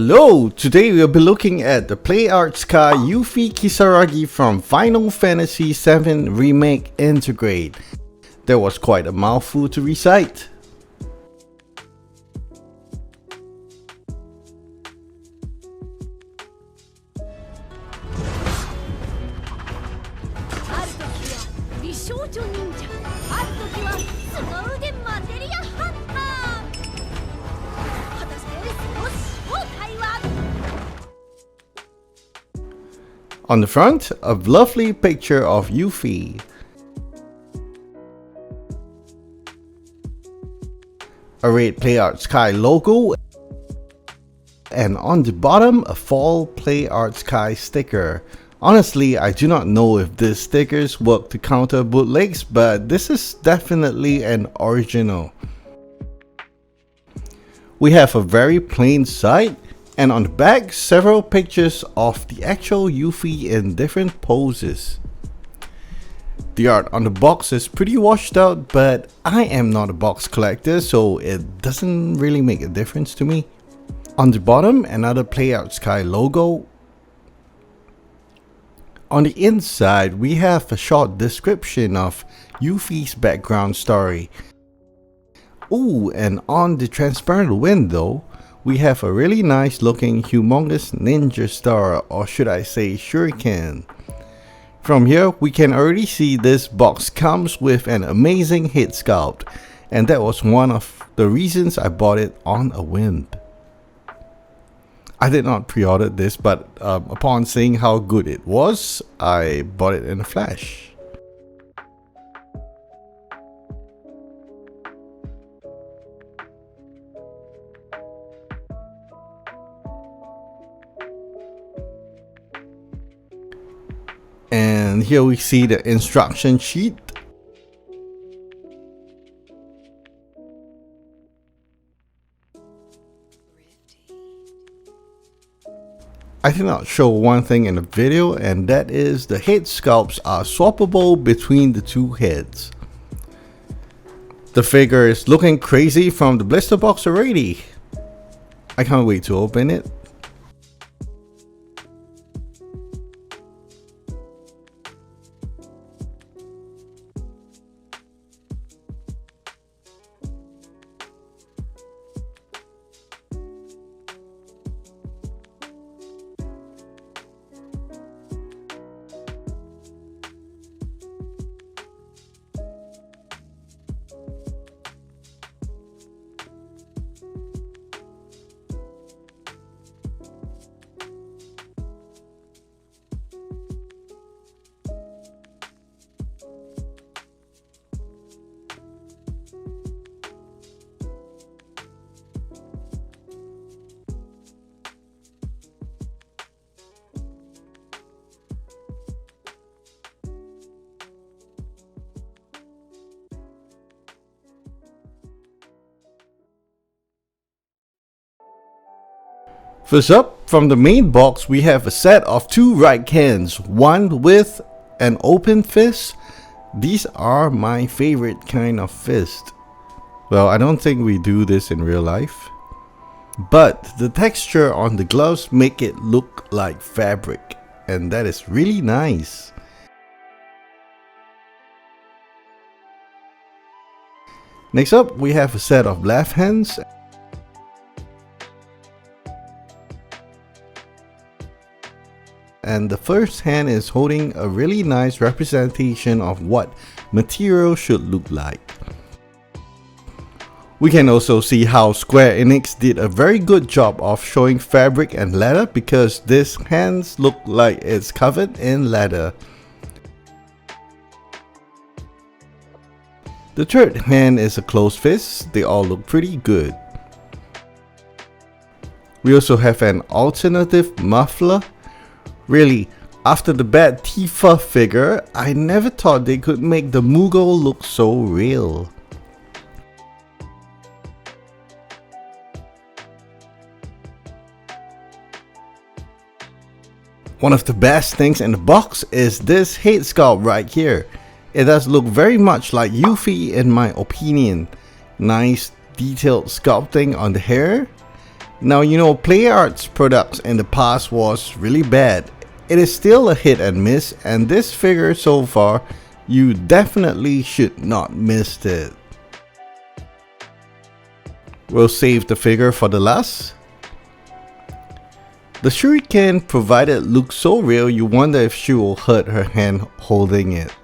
Hello, today we'll be looking at the Play Arts Sky Yuffie Kisaragi from Final Fantasy VII Remake Intergrade. That was quite a mouthful to recite. On the front, a lovely picture of Yuffie. A red Play Arts Sky logo. And on the bottom, a fall Play Arts Sky sticker. Honestly, I do not know if these stickers work to counter bootlegs, but this is definitely an original. We have a very plain side. And on the back, several pictures of the actual Yuffie in different poses. The art on the box is pretty washed out, but I am not a box collector, so it doesn't really make a difference to me. On the bottom, another Play Arts Sky logo. On the inside, we have a short description of Yuffie's background story. Ooh, and on the transparent window, we have a really nice looking humongous ninja star, or should I say shuriken. From here we can already see this box comes with an amazing head sculpt, and that was one of the reasons I bought it on a whim. I did not pre-order this, but upon seeing how good it was, I bought it in a flash. And here we see the instruction sheet. I did not show one thing in the video, and that is the head sculpts are swappable between the two heads. The figure is looking crazy from the blister box already. I can't wait to open it. First up, from the main box we have a set of two right hands, one with an open fist. These are my favorite kind of fist. Well, I don't think we do this in real life, but the texture on the gloves make it look like fabric, and that is really nice. Next up, we have a set of left hands. And the first hand is holding a really nice representation of what material should look like. We can also see how Square Enix did a very good job of showing fabric and leather, because this hands look like it's covered in leather. The third hand is a closed fist. They all look pretty good. We also have an alternative muffler. Really, after the bad Tifa figure, I never thought they could make the Moogle look so real. One of the best things in the box is this head sculpt right here. It does look very much like Yuffie in my opinion. Nice detailed sculpting on the hair. Now, you know, Play Arts products in the past was really bad. It is still a hit and miss, and this figure so far, you definitely should not miss it. We'll save the figure for the last. The shuriken provided looks so real you wonder if she will hurt her hand holding it.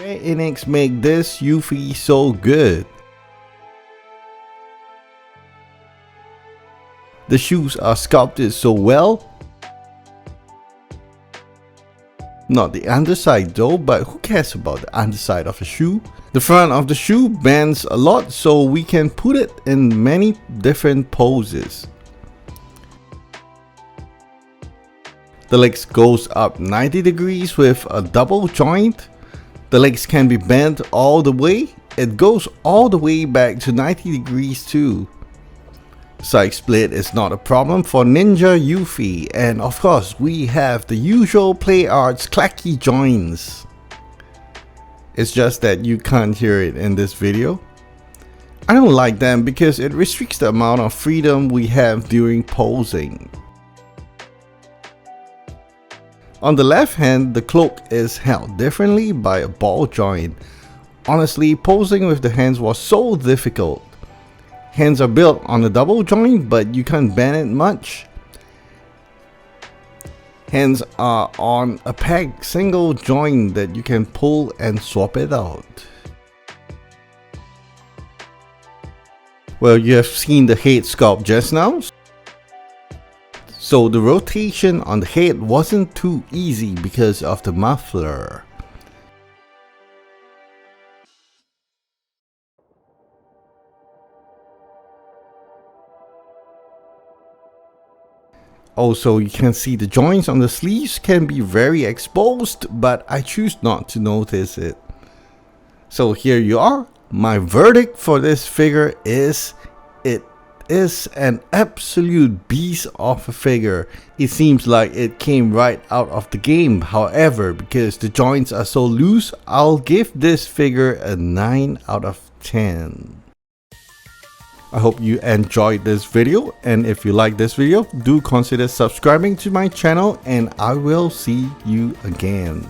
Square Enix make this Yuffie so good. The shoes are sculpted so well. Not the underside though, but who cares about the underside of a shoe? The front of the shoe bends a lot so we can put it in many different poses. The legs goes up 90 degrees with a double joint. The legs can be bent all the way. It goes all the way back to 90 degrees too. Side split is not a problem for Ninja Yuffie, and of course we have the usual Play Arts clacky joints. It's just that you can't hear it in this video. I don't like them because it restricts the amount of freedom we have during posing. On the left hand, the cloak is held differently by a ball joint. Honestly, posing with the hands was so difficult. Hands are built on a double joint, but you can't bend it much. Hands are on a pegged single joint that you can pull and swap it out. Well, you have seen the head sculpt just now. So the rotation on the head wasn't too easy because of the muffler. Also, you can see the joints on the sleeves can be very exposed, but I choose not to notice it. So here you are. My verdict for this figure is it is an absolute beast of a figure. It seems like it came right out of the game. However, because the joints are so loose, I'll give this figure a 9 out of 10. I hope you enjoyed this video, and if you like this video, do consider subscribing to my channel, and I will see you again.